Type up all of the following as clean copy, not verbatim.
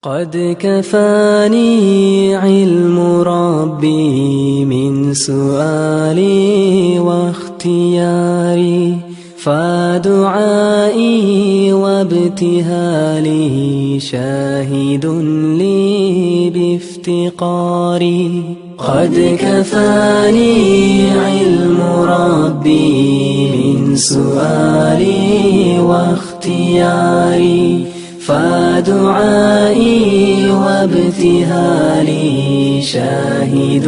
قد كفاني علم ربي من سؤالي واختياري، فدعائي وابتهالي شاهد لي بافتقاري. قد كفاني علم ربي من سؤالي واختياري، فدعائي وابتهالي شاهد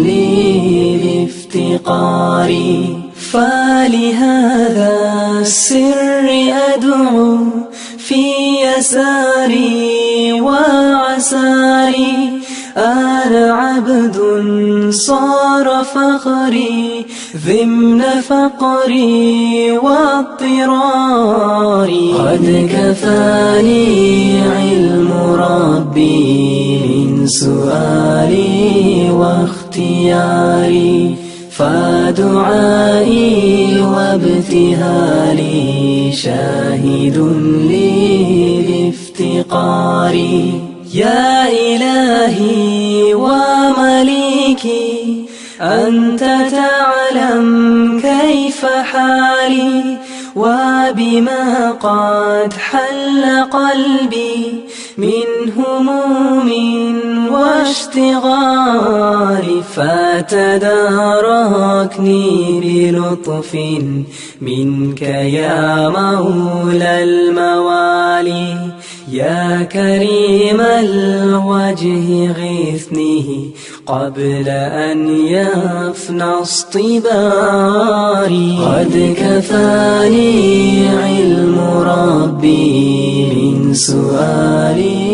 لي بافتقاري. فلهذا السر أدعو في يساري وعساري، أنا عبد صار فخري ضمن فقري واضطراري. قد كفاني علم ربي من سؤالي واختياري، فدعائي وابتهالي شاهد لي بافتقاري. يا إلهي ومليكي أنت تعلم كيف حالي، وبما قد حل قلبي من هموم واشتغال، فتداركني بلطف منك يا مولى الموالي. يا كريم الوجه غثني قبل أن يفنى اصطباري. قد كفاني علم ربي من سؤالي